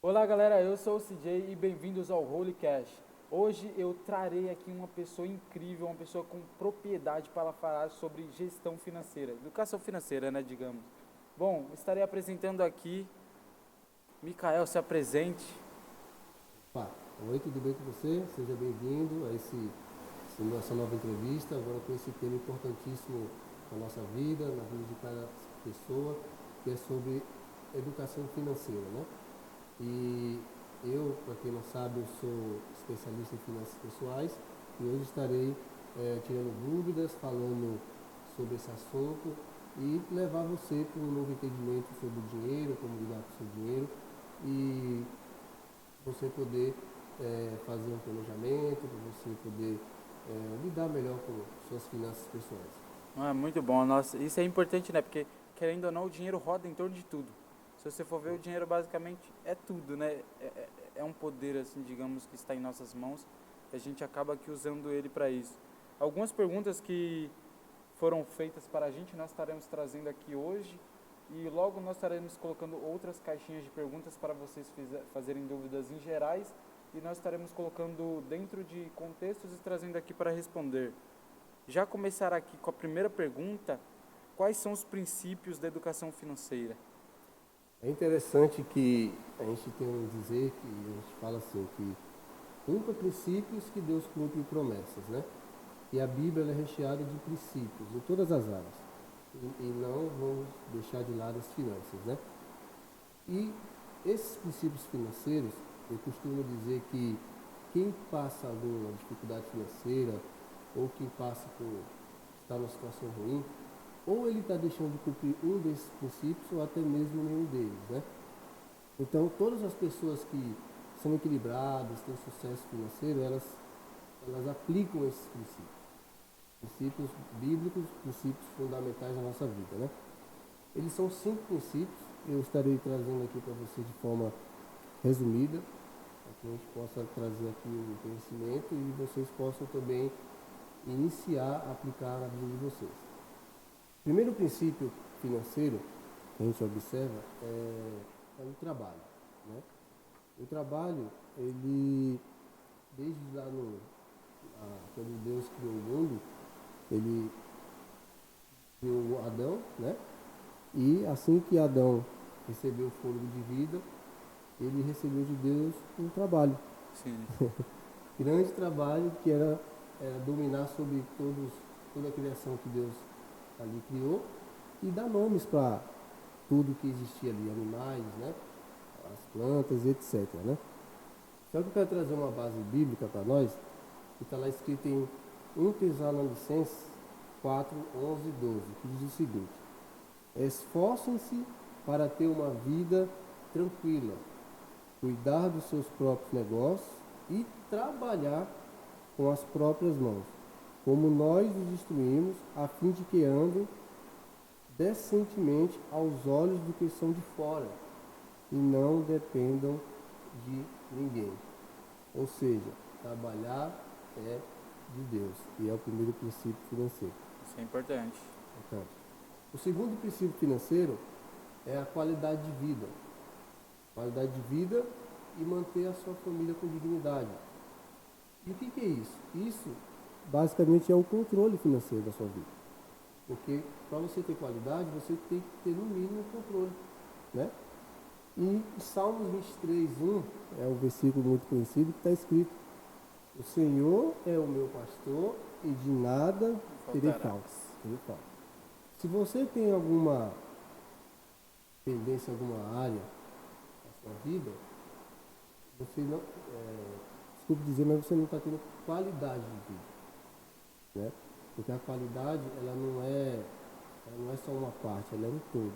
Olá galera, eu sou o CJ e bem-vindos ao Holy Cash. Hoje eu trarei aqui uma pessoa incrível, uma pessoa com propriedade para falar sobre gestão financeira, educação financeira, né, digamos. Bom, estarei apresentando aqui, Mikael, se apresente. Pá, oi, tudo bem com você? Seja bem-vindo a essa nova entrevista, agora com esse tema importantíssimo na nossa vida, na vida de cada pessoa, que é sobre educação financeira, né? E eu, para quem não sabe, eu sou especialista em finanças pessoais e hoje estarei tirando dúvidas, falando sobre esse assunto e levar você para um novo entendimento sobre o dinheiro, como lidar com o seu dinheiro e você poder fazer um planejamento, para você poder lidar melhor com suas finanças pessoais. Ah, muito bom, nossa, isso é importante, né, porque querendo ou não, o dinheiro roda em torno de tudo. Se você for ver, o dinheiro basicamente é tudo, né, é um poder, assim, digamos, que está em nossas mãos e a gente acaba aqui usando ele para isso. Algumas perguntas que foram feitas para a gente, nós estaremos trazendo aqui hoje e logo nós estaremos colocando outras caixinhas de perguntas para vocês fazerem dúvidas em gerais e nós estaremos colocando dentro de contextos e trazendo aqui para responder. Já começar aqui com a primeira pergunta: quais são os princípios da educação financeira? É interessante que a gente tem um dizer que a gente fala assim que cumpra princípios que Deus cumpre promessas, né? E a Bíblia ela é recheada de princípios em todas as áreas. E não vamos deixar de lado as finanças, né? E esses princípios financeiros, eu costumo dizer que quem passa alguma dificuldade financeira ou quem passa por está numa situação ruim, ou ele está deixando de cumprir um desses princípios ou até mesmo nenhum deles, né? Então, todas as pessoas que são equilibradas, têm sucesso financeiro, elas aplicam esses princípios. Princípios bíblicos, princípios fundamentais da nossa vida, né? Eles são 5 princípios, eu estarei trazendo aqui para você de forma resumida, para que a gente possa trazer aqui o conhecimento e vocês possam também iniciar a aplicar na vida de vocês. O primeiro princípio financeiro que a gente observa é o trabalho, né? O trabalho, ele, desde lá quando Deus criou o mundo, ele criou Adão, né? E assim que Adão recebeu o fôlego de vida, ele recebeu de Deus um trabalho, Sim. grande trabalho que era dominar sobre toda a criação que Deus ali criou e dar nomes para tudo que existia ali, animais, né? As plantas, etc. Né? Só que eu quero trazer uma base bíblica para nós, que está lá escrito em 1 Tessalonicenses 4, 11 e 12, que diz o seguinte: esforcem-se para ter uma vida tranquila, cuidar dos seus próprios negócios e trabalhar com as próprias mãos, como nós os instruímos, a fim de que andem decentemente aos olhos do que são de fora e não dependam de ninguém. Ou seja, trabalhar é de Deus e é o primeiro princípio financeiro. Isso é importante. Portanto, o segundo princípio financeiro é a qualidade de vida. Qualidade de vida e manter a sua família com dignidade. E o que é isso? Isso basicamente é o controle financeiro da sua vida. Porque para você ter qualidade, você tem que ter no mínimo controle, né? E Salmos 23:1 é um versículo muito conhecido que está escrito: o Senhor é o meu pastor e de nada terei falta. Faltarás. Terei falta. Se você tem alguma tendência, alguma área da sua vida, você não, desculpe dizer, mas você não está tendo qualidade de vida, né? Porque a qualidade, ela não é só uma parte, ela é um todo.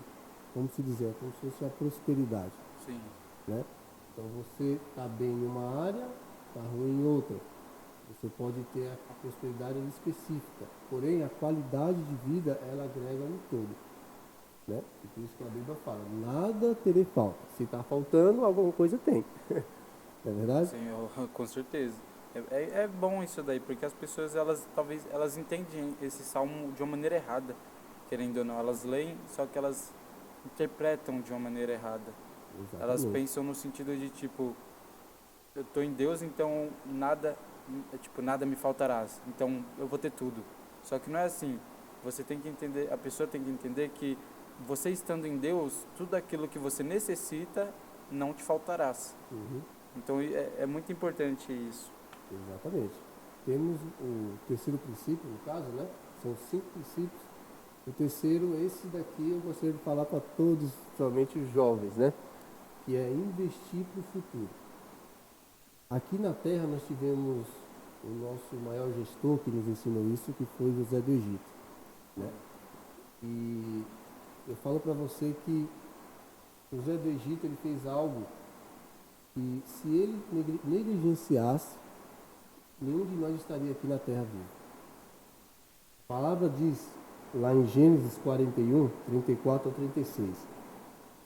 Como se dizer, é como se fosse a prosperidade, Sim. né? Então você está bem em uma área, está ruim em outra. Você pode ter a prosperidade específica, porém a qualidade de vida ela agrega no todo, né? E por isso que a Bíblia fala, nada terei falta. Se está faltando, alguma coisa tem. Não é verdade? Sim, com certeza. É bom isso daí, porque as pessoas, elas talvez, elas entendem esse salmo de uma maneira errada, querendo ou não. Elas leem, só que elas interpretam de uma maneira errada. Elas Exatamente. pensam no sentido de tipo, eu tô em Deus, então nada me faltará. Então eu vou ter tudo. Só que não é assim. Você tem que entender, a pessoa tem que entender que você estando em Deus, tudo aquilo que você necessita não te faltará. Uhum. Então é muito importante isso. Exatamente. Temos o terceiro princípio, no caso, né? São 5 princípios. O terceiro, esse daqui, eu gostaria de falar para todos, somente os jovens, né? Que é investir para o futuro. Aqui na Terra nós tivemos o nosso maior gestor que nos ensinou isso, que foi José do Egito, né? E eu falo para você que José do Egito ele fez algo que se ele negligenciasse, nenhum de nós estaria aqui na Terra vivo. A palavra diz lá em Gênesis 41, 34 a 36.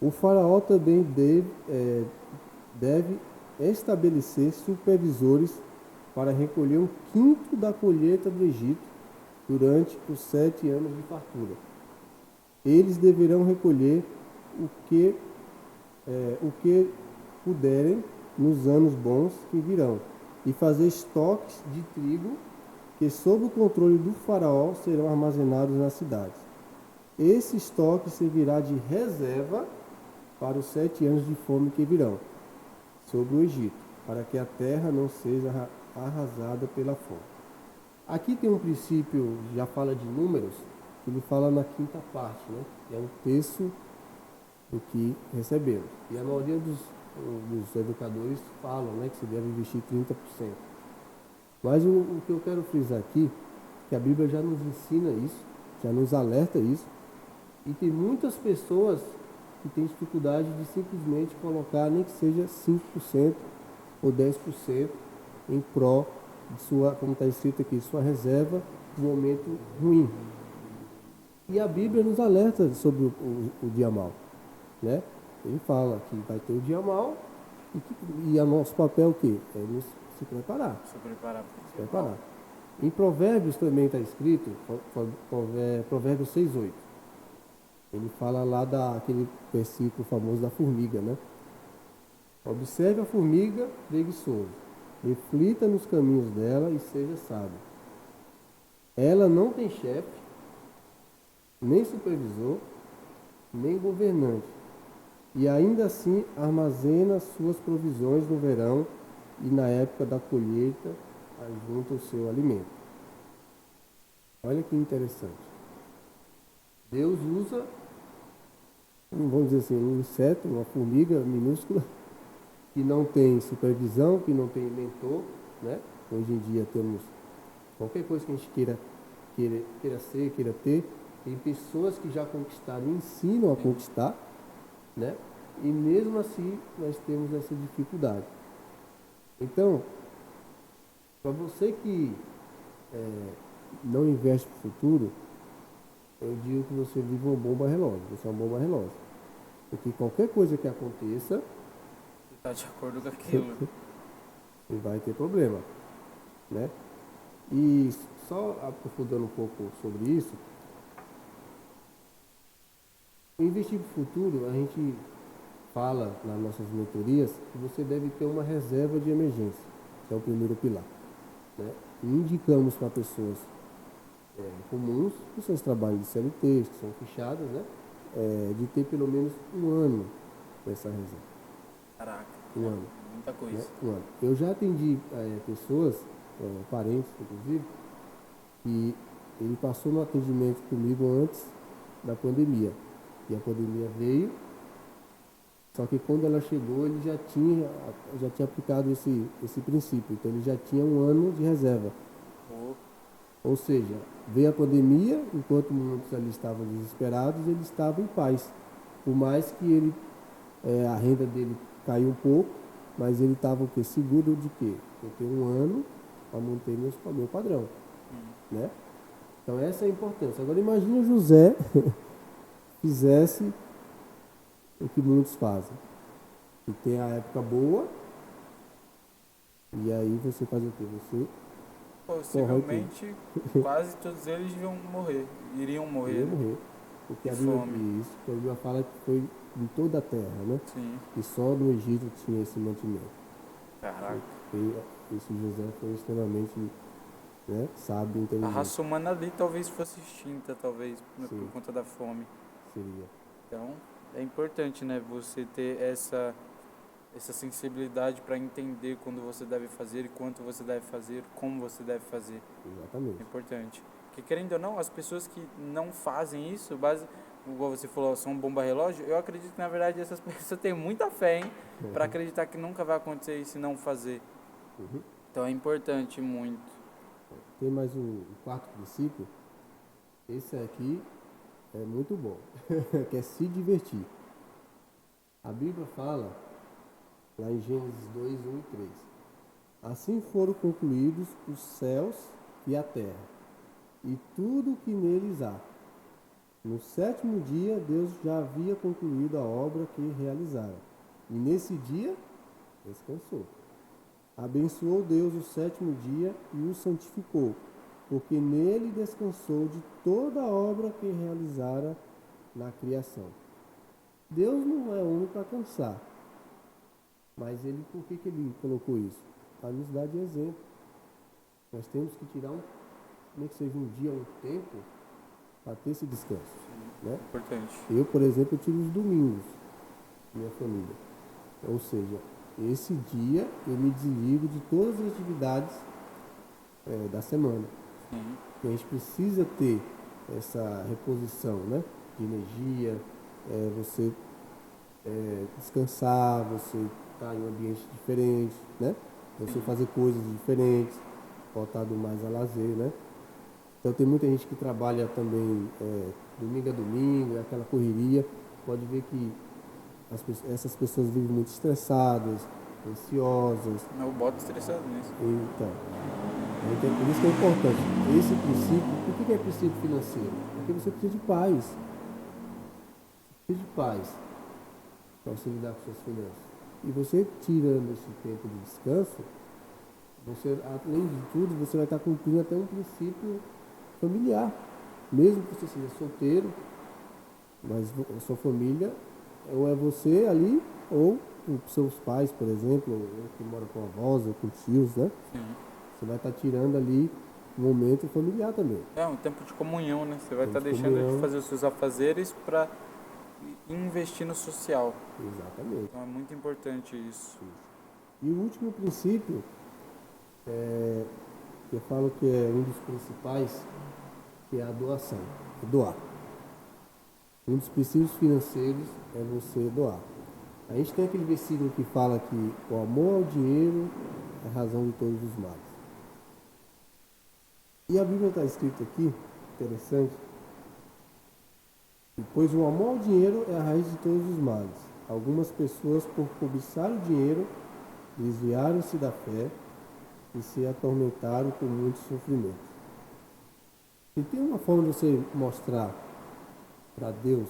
O faraó também deve estabelecer supervisores para recolher um quinto da colheita do Egito durante os 7 anos de fartura. Eles deverão recolher o que puderem nos anos bons que virão e fazer estoques de trigo que, sob o controle do faraó, serão armazenados nas cidades. Esse estoque servirá de reserva para os 7 anos de fome que virão sobre o Egito, para que a terra não seja arrasada pela fome. Aqui tem um princípio, já fala de números, que ele fala na quinta parte, né? Que é um terço do que recebemos. E a maioria dos educadores falam, né, que se deve investir 30%. Mas o que eu quero frisar aqui, que a Bíblia já nos ensina isso, já nos alerta isso, e tem muitas pessoas que têm dificuldade de simplesmente colocar nem que seja 5% ou 10% em pró de sua, como está escrito aqui, sua reserva no momento ruim. E a Bíblia nos alerta sobre o dia mau, né? Ele fala que vai ter o dia mau e o nosso papel é o quê? É nos se preparar. Se preparar para Se preparar. Em Provérbios também está escrito, Provérbios 6:8. Ele fala lá daquele versículo famoso da formiga, né? Observe a formiga preguiçosa, reflita nos caminhos dela e seja sábio. Ela não tem chefe, nem supervisor, nem governante, e ainda assim armazena suas provisões no verão e na época da colheita ajunta o seu alimento. Olha que interessante. Deus usa, vamos dizer assim, um inseto, uma formiga minúscula, que não tem supervisão, que não tem mentor, né? Hoje em dia temos qualquer coisa que a gente queira ser, queira ter, tem pessoas que já conquistaram e ensinam a conquistar, né? E mesmo assim nós temos essa dificuldade. Então, para você que não investe no futuro, eu digo que você vive uma bomba relógio, você é uma bomba relógio. Porque qualquer coisa que aconteça, você está de acordo com aquilo. você vai ter problema, né? E só aprofundando um pouco sobre isso, investir para o futuro, a gente fala nas nossas mentorias que você deve ter uma reserva de emergência, que é o primeiro pilar, né? E indicamos para pessoas comuns, que são os trabalhos de CLT, que são fichadas, né? De ter pelo menos um ano dessa reserva. Caraca, Um ano. muita coisa. Né? Um ano. Eu já atendi pessoas, parentes inclusive, que ele passou no atendimento comigo antes da pandemia. E a pandemia veio, só que quando ela chegou ele já tinha aplicado esse princípio, então ele já tinha um ano de reserva. Ou seja, veio a pandemia, enquanto muitos ali estavam desesperados, ele estava em paz. Por mais que a renda dele caiu um pouco, mas ele estava o quê? Seguro de quê? Eu tenho um ano para manter meu padrão. Né? Então essa é a importância. Agora imagine o José fizesse o que muitos fazem. E tem a época boa, e aí você faz o quê? Você Possivelmente quase todos eles iriam morrer. ia morrer. Porque E a Bíblia, fome. isso, que a Bíblia fala que foi em toda a terra, né? Sim. E só no Egito tinha esse mantimento. Caraca. E esse José foi extremamente, né, sábio e A inteligente. raça humana ali talvez fosse extinta, talvez, né, por Sim, conta da fome. seria. Então, é importante, né, você ter essa sensibilidade para entender quando você deve fazer e quanto você deve fazer, como você deve fazer. É Exatamente. importante. Porque, querendo ou não, as pessoas que não fazem isso, igual você falou, são um bomba relógio, eu acredito que, na verdade, essas pessoas têm muita fé, hein, para acreditar que nunca vai acontecer isso e não fazer. Uhum. Então, é importante muito. Tem mais um quarto princípio. Esse aqui é muito bom, que é se divertir. A Bíblia fala, lá em Gênesis 2, 1 e 3. Assim foram concluídos os céus e a terra, e tudo o que neles há. No sétimo dia, Deus já havia concluído a obra que realizara. E nesse dia, descansou. Abençoou Deus o sétimo dia e o santificou, porque nele descansou de toda a obra que realizara na criação. Deus não é homem para cansar, mas ele, por que ele colocou isso? Para nos dar de exemplo. Nós temos que tirar nem que seja um dia, um tempo, para ter esse descanso. Né? Importante. Eu, por exemplo, eu tiro os domingos, minha família. Ou seja, esse dia eu me desligo de todas as atividades da semana. Sim. E a gente precisa ter essa reposição, né? De energia, você descansar, você estar em um ambiente diferente, né? Você fazer coisas diferentes, voltado mais a lazer, né? Então tem muita gente que trabalha também domingo a domingo, é aquela correria. Pode ver que essas pessoas vivem muito estressadas, ansiosas. Eu boto estressado nisso. Então, por isso que é importante. Esse princípio, por que é princípio financeiro? Porque você precisa de paz. Você precisa de paz para você lidar com suas finanças. E você tirando esse tempo de descanso, você, além de tudo, você vai estar cumprindo até um princípio familiar. Mesmo que você seja solteiro, mas a sua família, ou é você ali, ou os seus pais, por exemplo, ou que mora com avós, ou com tios, né? Sim. Você vai estar tirando ali um momento familiar também. É um tempo de comunhão, né? Você vai Tempo estar de deixando de comunhão. fazer os seus afazeres para investir no social. Exatamente. Então é muito importante isso. E o último princípio, que eu falo que é um dos principais, que é a doação, é doar. Um dos princípios financeiros é você doar. A gente tem aquele versículo que fala que o amor ao dinheiro é a razão de todos os males. E a Bíblia está escrito aqui, interessante, pois o amor ao dinheiro é a raiz de todos os males. Algumas pessoas, por cobiçar o dinheiro, desviaram-se da fé e se atormentaram com muitos sofrimentos. E tem uma forma de você mostrar para Deus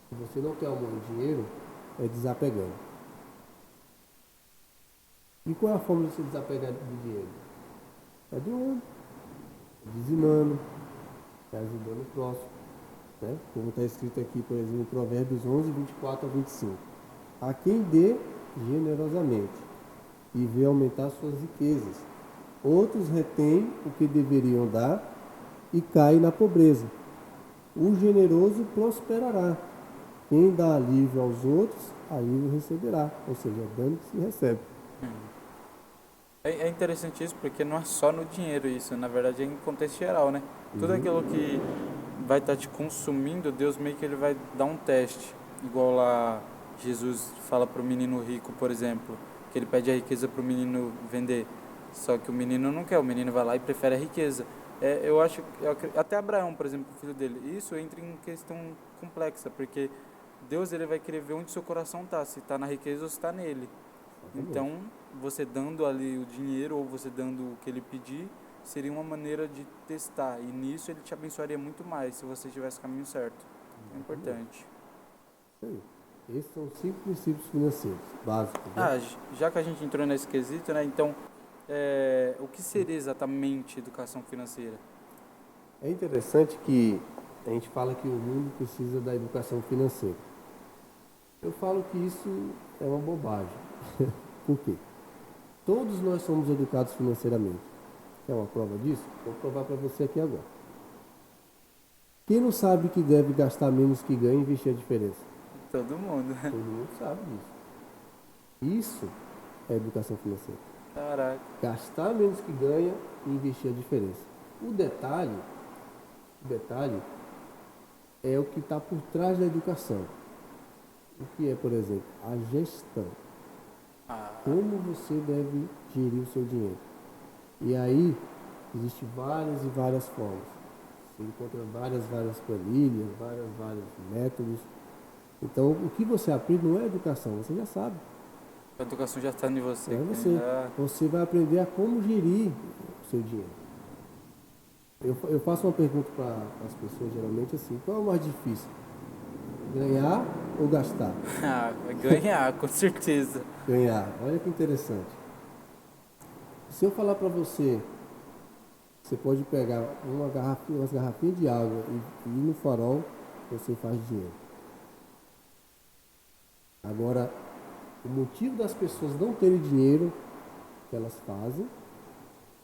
que você não quer amor ao dinheiro, é desapegando. E qual é a forma de você desapegar do dinheiro? É doando, é dizimando, é ajudando o próximo. Né? Como está escrito aqui, por exemplo, em Provérbios 11, 24 a 25. A quem dê generosamente e vê aumentar suas riquezas. Outros retêm o que deveriam dar e caem na pobreza. O generoso prosperará. Quem dá alívio aos outros, alívio receberá. Ou seja, dando que se recebe. É interessante isso porque não é só no dinheiro isso, na verdade é em contexto geral, né? Tudo aquilo que vai estar te consumindo, Deus meio que ele vai dar um teste. Igual lá Jesus fala pro menino rico, por exemplo, que ele pede a riqueza pro menino vender. Só que o menino não quer, o menino vai lá e prefere a riqueza. Eu acho, até Abraão, por exemplo, o filho dele, isso entra em questão complexa, porque Deus ele vai querer ver onde seu coração está, se está na riqueza ou se está nele. Então, você dando ali o dinheiro ou você dando o que ele pedir, seria uma maneira de testar. E nisso ele te abençoaria muito mais se você tivesse o caminho certo. É importante. Isso aí. Esses são 5 princípios financeiros básicos. Né? Já que a gente entrou nesse quesito, né? Então, o que seria exatamente educação financeira? É interessante que a gente fala que o mundo precisa da educação financeira. Eu falo que isso é uma bobagem. Por quê? Todos nós somos educados financeiramente. Quer uma prova disso? Vou provar para você aqui agora. Quem não sabe que deve gastar menos que ganha e investir a diferença? Todo mundo. Todo mundo sabe disso. Isso é educação financeira. Caraca. Gastar menos que ganha e investir a diferença. O detalhe é o que está por trás da educação. O que é, por exemplo, a gestão. Como você deve gerir o seu dinheiro. E aí, existem várias e várias formas. Você encontra várias planilhas, vários métodos. Então, o que você aprende não é educação, você já sabe. A educação já está em você. É você. Você vai aprender a como gerir o seu dinheiro. Eu faço uma pergunta para as pessoas, geralmente assim, qual é o mais difícil? Ganhar ou gastar? Ganhar, com certeza. Ganhar. Olha que interessante. Se eu falar para você, você pode pegar umas garrafinhas de água e ir no farol, você faz dinheiro. Agora, o motivo das pessoas não terem dinheiro que elas fazem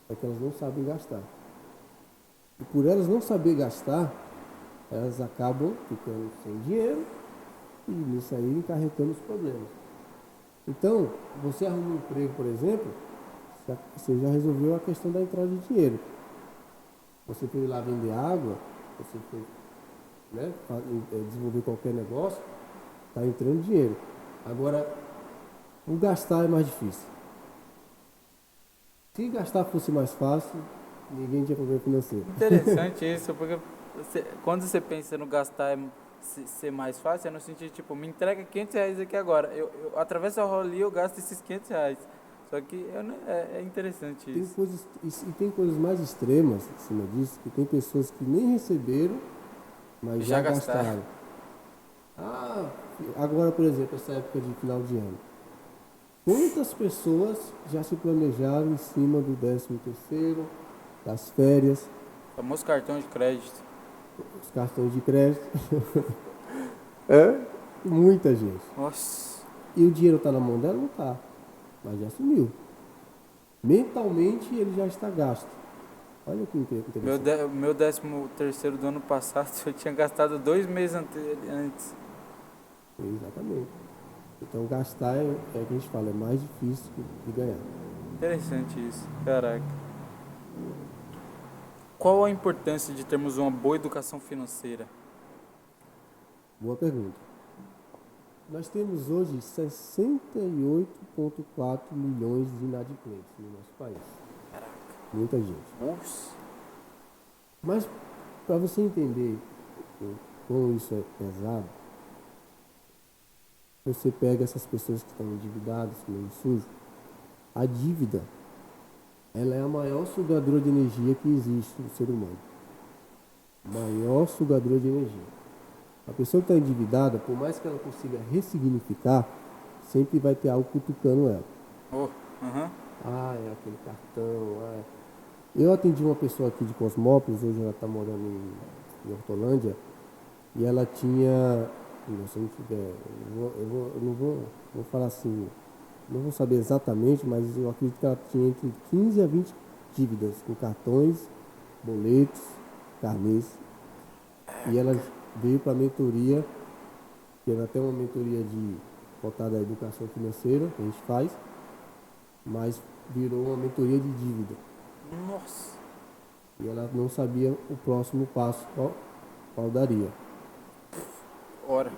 é que elas não sabem gastar. E por elas não saber gastar, elas acabam ficando sem dinheiro e nisso aí encarretando os problemas. Então, você arruma um emprego, por exemplo, você já resolveu a questão da entrada de dinheiro. Você foi lá vender água, você foi, né, desenvolver qualquer negócio, está entrando dinheiro. Agora, o gastar é mais difícil. Se gastar fosse mais fácil, ninguém tinha problema financeiro. Interessante isso, porque quando você pensa no gastar ser mais fácil, é no sentido, tipo, me entrega R$500 aqui agora. Eu atravesso a rua ali e eu gasto esses R$500. Só que é interessante isso. Tem coisas mais extremas em cima disso, que tem pessoas que nem receberam, mas já gastaram. Agora, por exemplo, essa época de final de ano. Quantas pessoas já se planejaram em cima do 13º, das férias? O famoso cartão de crédito. Os cartões de crédito. Muita gente. Nossa. E o dinheiro está na mão dela? Não está. Mas já sumiu. Mentalmente ele já está gasto. Olha que interessante. Meu 13º do ano passado eu tinha gastado 2 meses antes. Exatamente. Então gastar é que a gente fala, é mais difícil de ganhar. Interessante isso. Caraca. Qual a importância de termos uma boa educação financeira? Boa pergunta. Nós temos hoje 68,4 milhões de inadimplentes no nosso país. Caraca. Muita gente. Nossa. Mas, para você entender como isso é pesado, você pega essas pessoas que estão endividadas, com meio sujo, a dívida, ela é a maior sugadora de energia que existe no ser humano. Maior sugadora de energia. A pessoa que está endividada, por mais que ela consiga ressignificar, sempre vai ter algo cutucando ela. É aquele cartão. Eu atendi uma pessoa aqui de Cosmópolis, hoje ela está morando em Hortolândia, e ela tinha, se eu não tiver, eu não vou falar assim, não vou saber exatamente, mas eu acredito que ela tinha entre 15 a 20 dívidas com cartões, boletos, carnês, e ela veio para a mentoria, que era até uma mentoria voltada à educação financeira, que a gente faz, mas virou uma mentoria de dívida. Nossa! E ela não sabia o próximo passo qual daria. Ora.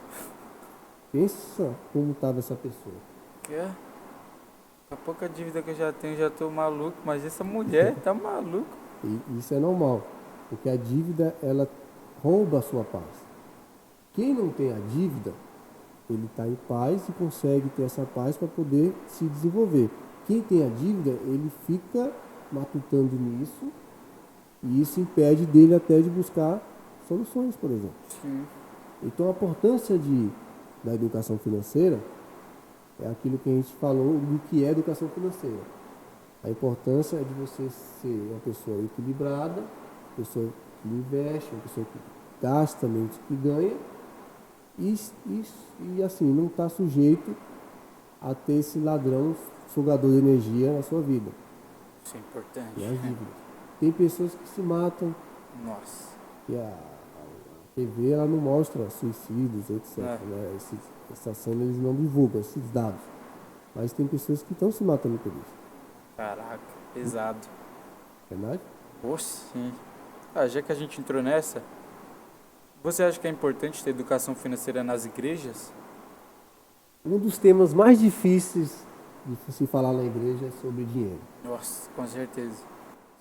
Pensa como estava essa pessoa. Daqui a pouca dívida que eu já tenho, já estou maluco, mas essa mulher tá maluca. E isso é normal, porque a dívida, ela rouba a sua paz. Quem não tem a dívida, ele está em paz e consegue ter essa paz para poder se desenvolver. Quem tem a dívida, ele fica matutando nisso e isso impede dele até de buscar soluções, por exemplo. Sim. Então a importância da educação financeira é aquilo que a gente falou do que é educação financeira. A importância é de você ser uma pessoa equilibrada, uma pessoa que investe, uma pessoa que gasta menos que ganha e assim, não está sujeito a ter esse ladrão sugador de energia na sua vida, Isso é importante. nas dívidas. Tem pessoas que se matam, Nossa. e a TV ela não mostra suicídios, etc. É. Né? Essa cena eles não divulgam esses dados. Mas tem pessoas que estão se matando por isso. Caraca, pesado. Verdade? Poxa, sim. Já que a gente entrou nessa, você acha que é importante ter educação financeira nas igrejas? Um dos temas mais difíceis de se falar na igreja é sobre dinheiro. Nossa, com certeza.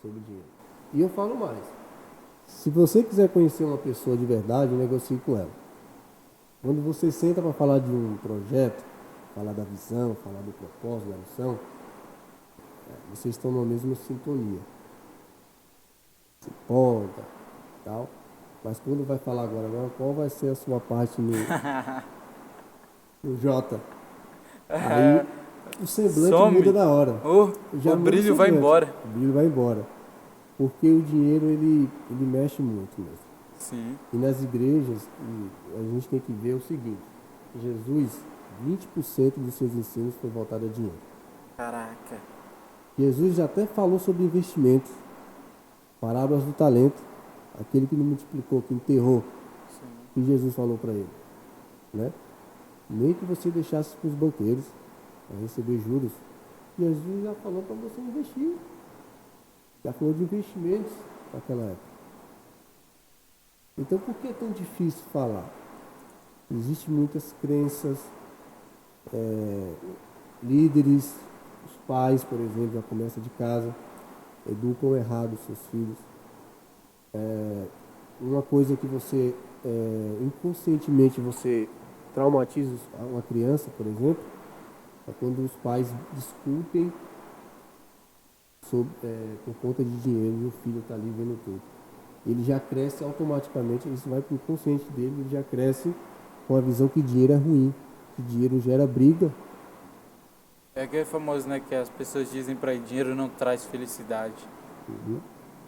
Sobre dinheiro. E eu falo mais. Se você quiser conhecer uma pessoa de verdade, negocie com ela. Quando você senta para falar de um projeto, falar da visão, falar do propósito, da missão, vocês estão na mesma sintonia. Se empolga, tal. Mas quando vai falar agora, qual vai ser a sua parte no J? Aí o semblante Some. muda na hora. Já O muda brilho vai semblante. embora. O brilho vai embora. Porque o dinheiro, ele mexe muito mesmo. Sim. E nas igrejas, a gente tem que ver o seguinte. Jesus, 20% dos seus ensinos foi voltado a dinheiro. Caraca. Jesus já até falou sobre investimentos. Parábolas do talento. Aquele que não multiplicou, que enterrou. Sim. Que Jesus falou para ele. Né? Nem que você deixasse para os banqueiros, para receber juros. Jesus já falou para você investir. Já falou de investimentos naquela época. Então, por que é tão difícil falar? Existem muitas crenças, líderes, os pais, por exemplo, já começam de casa, educam errado os seus filhos. Uma coisa que você, inconscientemente, você traumatiza uma criança, por exemplo, é quando os pais discutem por conta de dinheiro e o filho está ali vendo tudo. Ele já cresce automaticamente, isso vai para o inconsciente dele, ele já cresce com a visão que dinheiro é ruim, que dinheiro gera briga. É aquele famoso, né, que as pessoas dizem pra ir, dinheiro não traz felicidade. Uhum.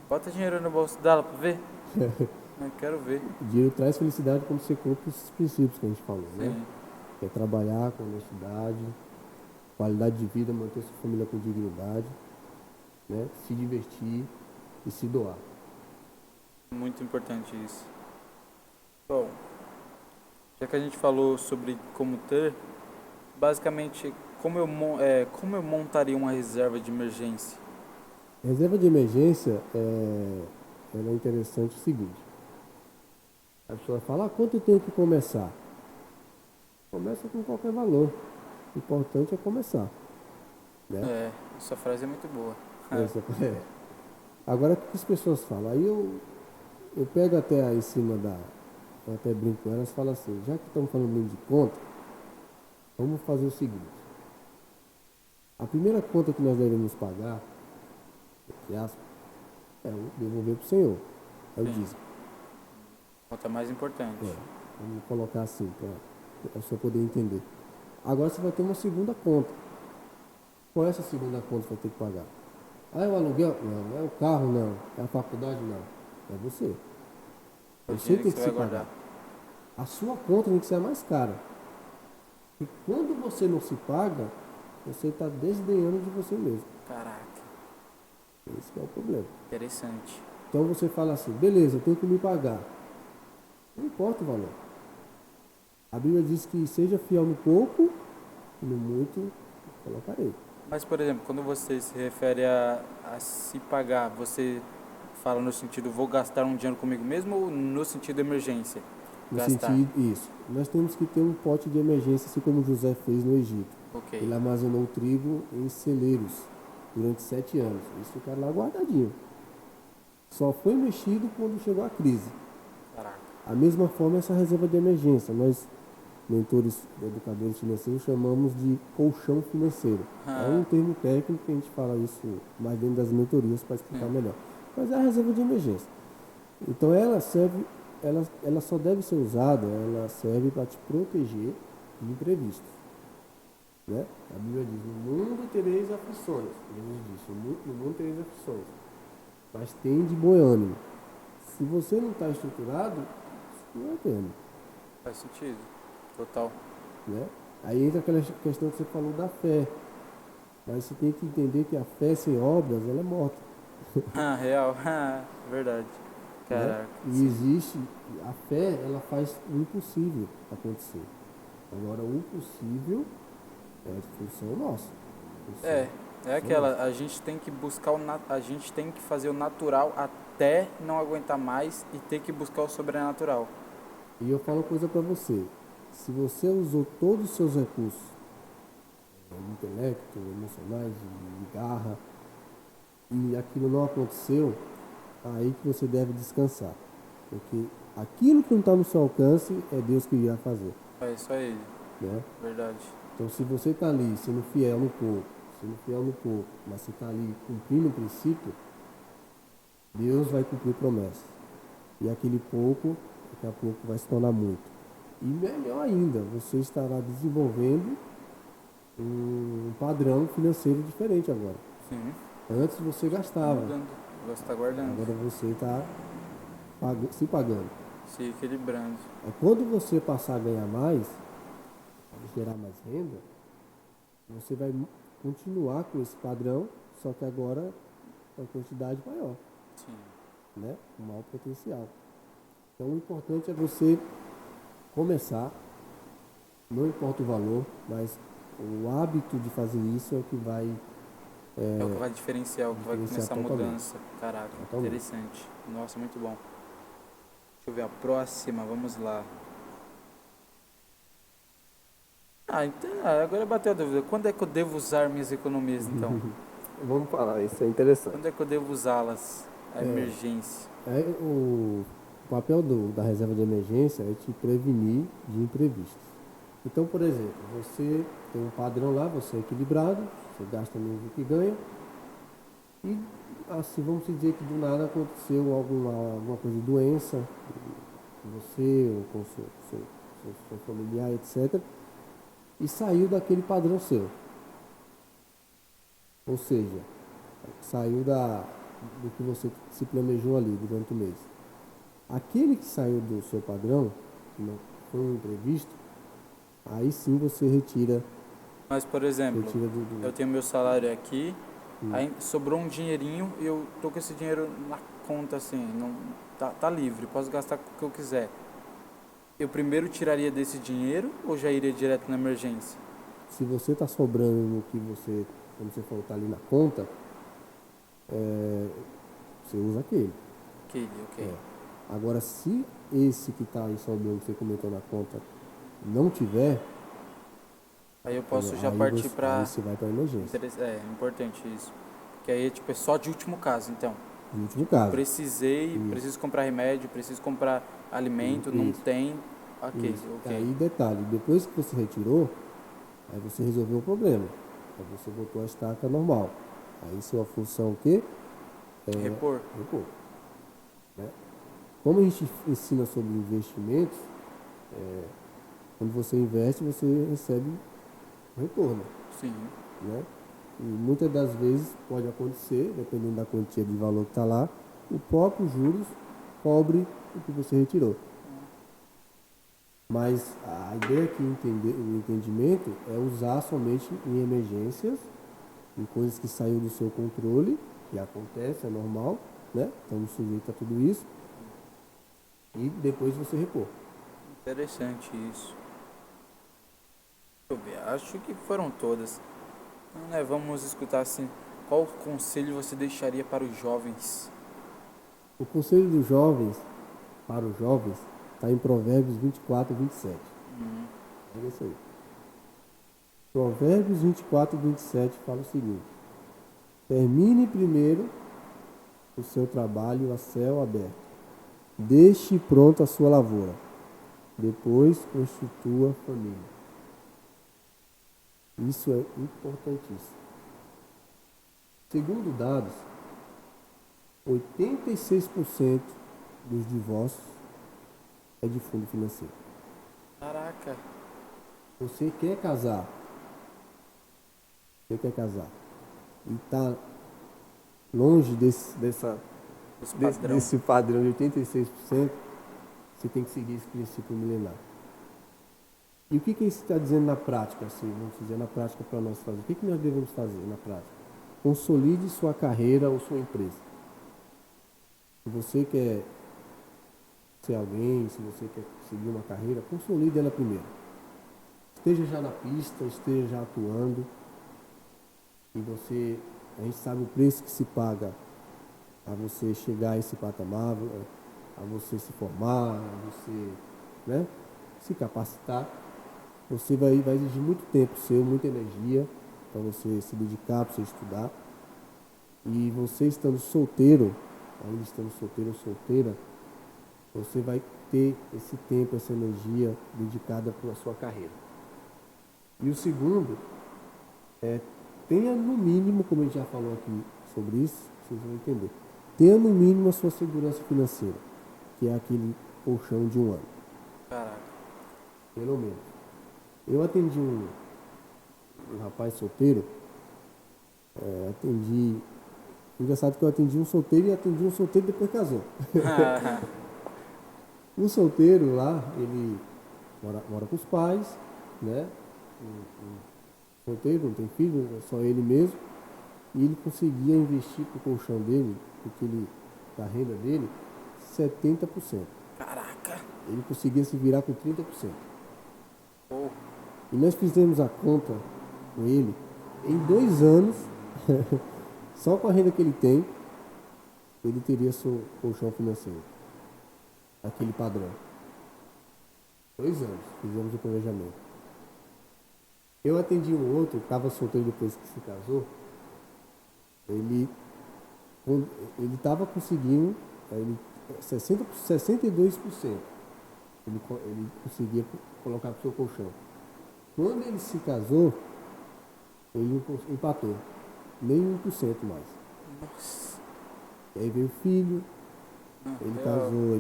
Bota dinheiro no bolso dela pra ver. Eu quero ver. O dinheiro traz felicidade quando você cumpre esses princípios que a gente falou, né? Sim. Que é trabalhar com honestidade, qualidade de vida, manter sua família com dignidade, né? Se divertir e se doar. Muito importante isso. Bom, já que a gente falou sobre como ter, basicamente, como eu montaria uma reserva de emergência? Reserva de emergência ela é interessante o seguinte. A pessoa fala, quanto eu tenho que começar? Começa com qualquer valor. O importante é começar. Né? Essa frase é muito boa. Agora, o que as pessoas falam? Aí eu pego até em cima eu até brinco com elas e falo assim, já que estamos falando muito de conta, vamos fazer o seguinte. A primeira conta que nós devemos pagar, entre aspas, é o devolver para o Senhor. É o dízimo. Conta mais importante. Vamos colocar assim, para a pessoa poder entender. Agora você vai ter uma segunda conta. Qual é essa segunda conta que você vai ter que pagar? É o aluguel? Não. É o carro? Não. É a faculdade? Não. É você. Você tem que se pagar. A sua conta tem que ser a mais cara. E quando você não se paga, você está desdenhando de você mesmo. Caraca. Esse que é o problema. Interessante. Então você fala assim, beleza, eu tenho que me pagar. Não importa o valor. A Bíblia diz que seja fiel no pouco e no muito colocarei. Mas, por exemplo, quando você se refere a se pagar, você fala no sentido, vou gastar um dinheiro comigo mesmo ou no sentido emergência? No Gastar. sentido, isso. Nós temos que ter um pote de emergência, assim como José fez no Egito. Ok. Ele armazenou o trigo em celeiros durante 7 anos. Eles ficaram lá guardadinho. Só foi mexido quando chegou a crise. Caraca. A mesma forma, essa reserva de emergência. Nós, mentores, educadores financeiros, chamamos de colchão financeiro. É um termo técnico que a gente fala isso mais dentro das mentorias para explicar melhor. Mas é a reserva de emergência. Então ela serve, ela só deve ser usada, ela serve para te proteger de imprevistos. Né? A Bíblia diz, no mundo tereis aflições. Jesus disse, no mundo tereis aflições. Mas tem de bom ânimo. Se você não está estruturado, não vai tendo, Faz sentido. Total. né? Aí entra aquela questão que você falou da fé. Mas você tem que entender que a fé sem obras, ela é morta, Ah, real. Verdade. né? Caraca, E sim. existe, a fé, ela faz o impossível acontecer. Agora, o possível é função nossa. É, é Função nossa. aquela, a gente tem que buscar a gente tem que fazer o natural até não aguentar mais e ter que buscar o sobrenatural. E eu falo uma coisa para você. Se você usou todos os seus recursos, de intelecto, emocionais, de garra, e aquilo não aconteceu, aí que você deve descansar. Porque aquilo que não está no seu alcance é Deus que irá fazer, É isso aí, né? verdade. Então, se você está ali sendo fiel no pouco, mas você está ali cumprindo o princípio, Deus vai cumprir promessas. E aquele pouco, daqui a pouco, vai se tornar muito. E melhor ainda, você estará desenvolvendo um padrão financeiro diferente agora. Sim, Antes você tá gastava, mudando. Agora você tá guardando. agora você está se pagando. Se equilibrando. Aí quando você passar a ganhar mais, gerar mais renda, você vai continuar com esse padrão, só que agora uma quantidade maior, Sim. né? Com maior potencial. Então o importante é você começar, não importa o valor, mas o hábito de fazer isso é o que vai É o que vai diferenciar, o que vai diferenciar começar a totalmente. mudança. Caraca, Totalmente. interessante. Nossa, muito bom. Deixa eu ver a próxima, vamos lá. Ah, então, agora bateu a dúvida. Quando é que eu devo usar minhas economias, então? Vamos falar, isso é interessante. Quando é que eu devo usá-las? A É, emergência. o papel da reserva de emergência é te prevenir de imprevistos. Então, por exemplo, você tem um padrão lá, você é equilibrado, você gasta menos do que ganha, e assim, vamos dizer que do nada aconteceu alguma coisa de doença, com você ou com o seu familiar, etc., e saiu daquele padrão seu. Ou seja, saiu do que você se planejou ali durante o mês. Aquele que saiu do seu padrão, que não foi um imprevisto, aí sim você Mas, por exemplo, retira eu tenho meu salário aqui, aí sobrou um dinheirinho e eu tô com esse dinheiro na conta, assim, não, tá livre, posso gastar com o que eu quiser. Eu primeiro tiraria desse dinheiro ou já iria direto na emergência? Se você está sobrando no que você, como você falou, está ali na conta, você usa aquele. Ok, ok. Agora, se esse que está aí sobrando, que você comentou na conta, não tiver, Aí eu posso já aí partir aí pra... você vai para a emergência. É, importante isso. Que aí, tipo, é só de último caso, então. No último Tipo, caso. Isso. preciso comprar remédio, preciso comprar alimento, não Isso. tem. Ok, Isso. ok. Aí, detalhe, depois que você retirou, aí você resolveu o problema. Aí você voltou à estaca normal. Aí sua função o quê? Repor? Repor. Né? Como a gente ensina sobre investimentos, quando você investe, você recebe um retorno. Sim. Né? E muitas das vezes pode acontecer, dependendo da quantia de valor que está lá, o próprio juros cobre o que você retirou. Mas a ideia aqui, o entendimento, é usar somente em emergências, em coisas que saíram do seu controle, que acontece, é normal, né? Estamos sujeitos a tudo isso, e depois você repor. Interessante isso. Deixa eu ver, acho que foram todas. Então, né, vamos escutar assim. Qual conselho você deixaria para os jovens? O conselho dos jovens, para os jovens, está em Provérbios 24 e 27. É isso aí. Provérbios 24 e 27 fala o seguinte: termine primeiro o seu trabalho a céu aberto. Deixe pronta a sua lavoura. Depois constitua família. Isso é importantíssimo. Segundo dados, 86% dos divórcios é de fundo financeiro. Caraca. Você quer casar, e está longe Esse padrão. desse padrão de 86%, Você tem que seguir esse princípio milenar. E o que isso está dizendo na prática? Assim, vamos dizer, na prática para nós fazer. O que nós devemos fazer na prática? Consolide sua carreira ou sua empresa. Se você quer ser alguém, se você quer seguir uma carreira, consolide ela primeiro. Esteja já na pista, esteja já atuando. E a gente sabe o preço que se paga a você chegar a esse patamar, a você se formar, a você, né, se capacitar. Você vai exigir muito tempo seu, muita energia para você se dedicar, para você estudar. E você estando solteiro, ainda estando solteiro ou solteira, você vai ter esse tempo, essa energia dedicada para a sua carreira. E o segundo é, tenha no mínimo, como a gente já falou aqui sobre isso, vocês vão entender, tenha no mínimo a sua segurança financeira, que é aquele colchão de 1 ano. Caraca. Pelo menos. Eu atendi um rapaz solteiro, engraçado que eu atendi um solteiro e atendi um solteiro e depois casou. Um solteiro lá, ele mora com os pais, né? Solteiro, não tem filho, é só ele mesmo. E ele conseguia investir pro colchão dele, da renda dele, 70%. Caraca. Ele conseguia se virar com 30%. Oh. E nós fizemos a conta com ele, em 2 anos, só com a renda que ele tem, ele teria seu colchão financeiro. Aquele padrão. 2 anos, fizemos o planejamento. Eu atendi um outro, estava solteiro depois que se casou. Ele estava conseguindo 62%. Ele conseguia colocar para o seu colchão. Quando ele se casou, ele empatou. Nem 1% mais. Nossa. E aí veio o filho, ele casou,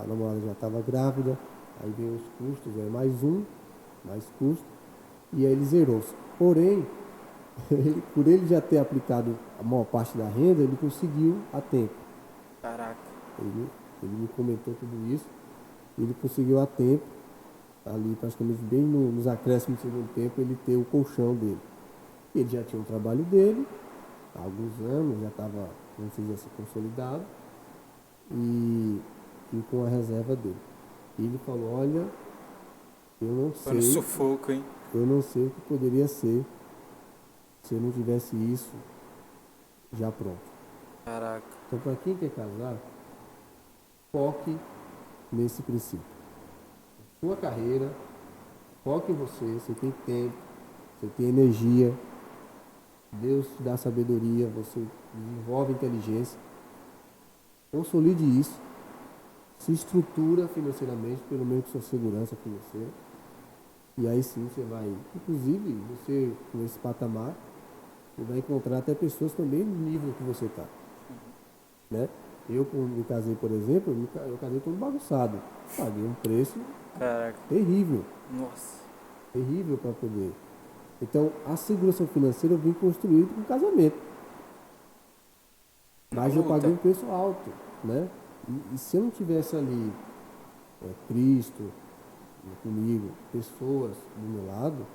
a namorada já estava grávida, aí veio os custos, mais custo, e aí ele zerou-se. Porém, por ele já ter aplicado a maior parte da renda, ele conseguiu a tempo. Caraca. Ele me comentou tudo isso, ele conseguiu a tempo, ali praticamente bem nos acréscimos do segundo tempo, ele ter o colchão dele. Ele já tinha um trabalho dele, há alguns anos, já estava, vamos dizer assim, consolidado, e com a reserva dele. E ele falou, olha, eu não Foi no sei, sufoco, hein? eu não sei o que poderia ser se eu não tivesse isso já pronto. Caraca. Então, para quem quer casar, foque nesse princípio. Sua carreira, foque em você tem tempo, você tem energia, Deus te dá sabedoria, você desenvolve inteligência. Consolide isso, se estrutura financeiramente, pelo menos com sua segurança financeira. E aí sim você vai, inclusive, você com esse patamar, você vai encontrar até pessoas também no nível que você está. Né? Eu, quando me casei, por exemplo, eu casei todo bagunçado. Paguei um preço terrível. Nossa. Terrível para poder. Então, a segurança financeira eu vim construído com casamento. Mas eu paguei um preço alto, né? E se eu não tivesse ali Cristo comigo, pessoas do meu lado,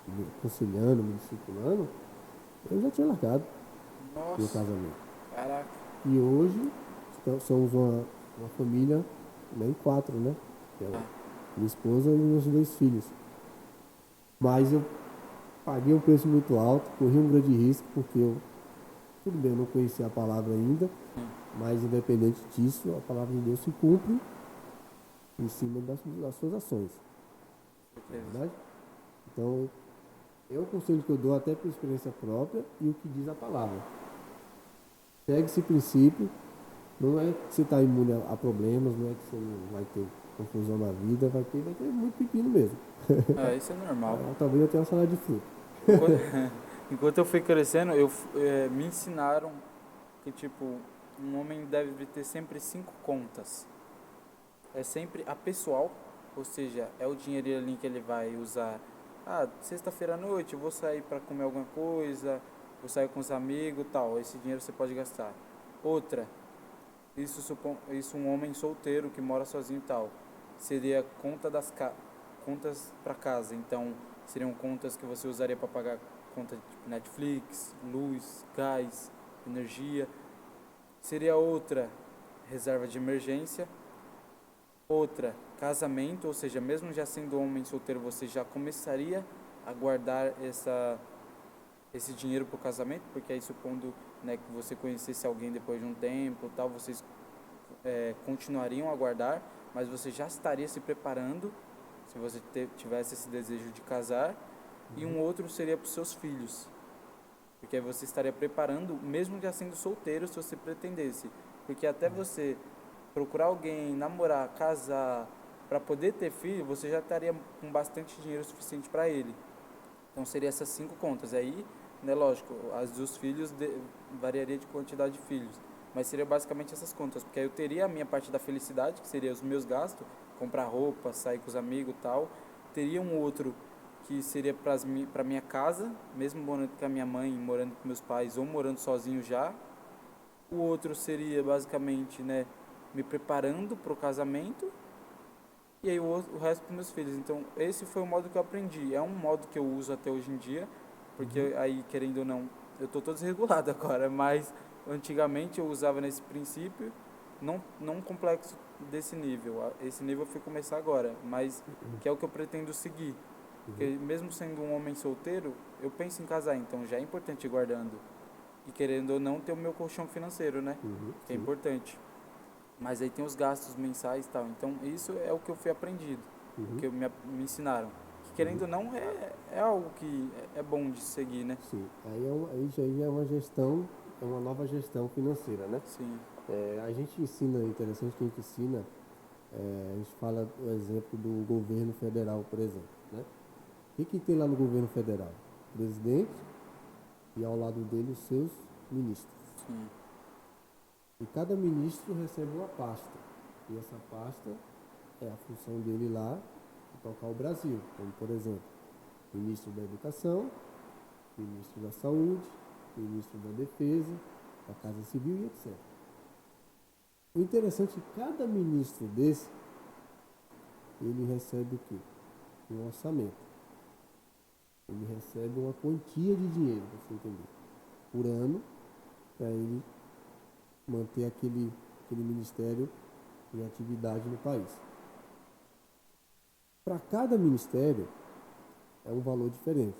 me aconselhando, me discipulando, eu já tinha largado meu casamento. Caraca. E hoje somos uma família, né, em 4, né? Minha esposa e meus 2 filhos. Mas eu paguei um preço muito alto, corri um grande risco, porque tudo bem, eu não conhecia a palavra ainda, mas independente disso, a palavra de Deus se cumpre em cima das suas ações. É verdade? Então, é o conselho que eu dou até por experiência própria e o que diz a palavra. Segue esse princípio, não é que você está imune a problemas, não é que você não vai ter confusão na vida, vai ter muito pepino mesmo. Isso é normal. Talvez eu tenha uma salada de fruta. Enquanto eu fui crescendo, me ensinaram que, tipo, um homem deve ter sempre 5 contas. É sempre a pessoal, ou seja, é o dinheiro ali que ele vai usar. Sexta-feira à noite eu vou sair para comer alguma coisa, vou sair com os amigos e tal. Esse dinheiro você pode gastar. Outra, isso um homem solteiro que mora sozinho e tal. seria contas para casa. Então, seriam contas que você usaria para pagar conta de Netflix, luz, gás, energia. Seria outra, reserva de emergência. Outra, casamento, ou seja, mesmo já sendo homem solteiro, você já começaria a guardar esse dinheiro para o casamento, porque aí supondo, né, que você conhecesse alguém depois de um tempo, tal, vocês continuariam a guardar, mas você já estaria se preparando, se você tivesse esse desejo de casar. E um outro seria para os seus filhos, porque aí você estaria preparando, mesmo já sendo solteiro, se você pretendesse, porque até você procurar alguém, namorar, casar, para poder ter filho, você já estaria com bastante dinheiro suficiente para ele. Então seria essas 5 contas. Aí, né, lógico, as dos filhos variaria de quantidade de filhos, mas seria basicamente essas contas, porque aí eu teria a minha parte da felicidade, que seria os meus gastos, comprar roupa, sair com os amigos e tal. Teria um outro que seria para minha casa, mesmo morando com a minha mãe, morando com meus pais ou morando sozinho já. O outro seria basicamente, né, me preparando para o casamento, e aí o resto para meus filhos. Então esse foi o modo que eu aprendi. É um modo que eu uso até hoje em dia, porque aí, querendo ou não, eu estou todo desregulado agora, mas antigamente eu usava nesse princípio, não complexo desse nível. Esse nível eu fui começar agora, mas que é o que eu pretendo seguir. Porque mesmo sendo um homem solteiro, eu penso em casar, então já é importante ir guardando. E querendo ou não, ter o meu colchão financeiro, né? Que é importante. Mas aí tem os gastos mensais e tal. Então isso é o que eu fui aprendido, o que me ensinaram. Que querendo ou não, é algo que é bom de seguir, né? Sim, aí já é uma gestão, é uma nova gestão financeira, né? Sim. A gente ensina, é interessante que a gente ensina, a gente fala o exemplo do governo federal, por exemplo, né? O que tem lá no governo federal? O presidente e ao lado dele os seus ministros. Sim. E cada ministro recebe uma pasta. E essa pasta é a função dele lá de tocar o Brasil. Como, por exemplo, ministro da Educação, ministro da Saúde, ministro da Defesa, da Casa Civil e etc. O interessante é que cada ministro desse, ele recebe o quê? Um orçamento. Ele recebe uma quantia de dinheiro, para você entender, por ano, para ele manter aquele ministério em atividade no país. Para cada ministério, é um valor diferente.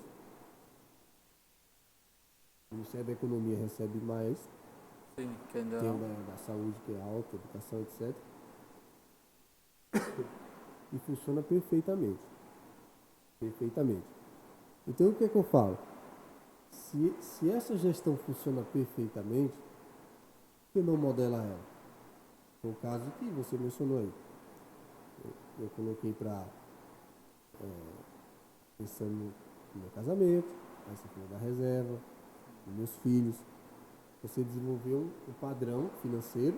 O Ministério da Economia recebe mais, Sim, que ainda tem não. da saúde, que é alta, educação, etc. E funciona perfeitamente. Perfeitamente. Então, o que é que eu falo? Se essa gestão funciona perfeitamente, por que não modela ela? Foi o caso que você mencionou aí. Eu coloquei para pensando no meu casamento, aí você falou da reserva, dos meus filhos. Você desenvolveu um padrão financeiro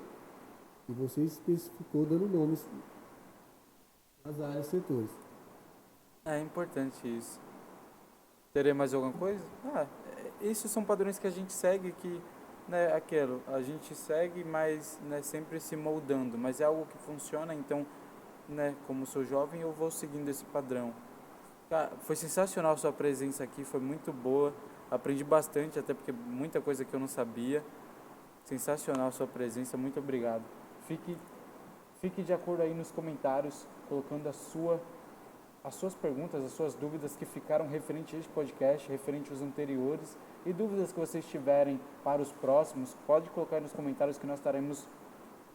e você especificou dando nomes às áreas e setores. É importante isso. Teria mais alguma coisa? Esses são padrões que a gente segue que, né, aquilo, a gente segue, mas, né, sempre se moldando, mas é algo que funciona, então, né, como sou jovem, eu vou seguindo esse padrão. Cara, foi sensacional a sua presença aqui, foi muito boa, aprendi bastante, até porque muita coisa que eu não sabia. Sensacional a sua presença, muito obrigado. Fique de acordo aí nos comentários, colocando as suas perguntas, as suas dúvidas que ficaram referente a este podcast, referente aos anteriores, e dúvidas que vocês tiverem para os próximos, pode colocar aí nos comentários que nós estaremos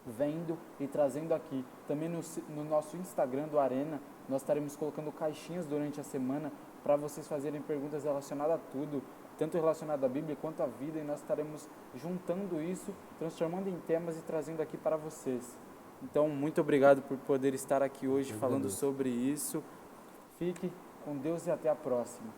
vendo e trazendo aqui. Também no nosso Instagram do Arena, nós estaremos colocando caixinhas durante a semana para vocês fazerem perguntas relacionadas a tudo, tanto relacionado à Bíblia quanto à vida, e nós estaremos juntando isso, transformando em temas e trazendo aqui para vocês. Então, muito obrigado por poder estar aqui hoje falando sobre isso. Fique com Deus e até a próxima.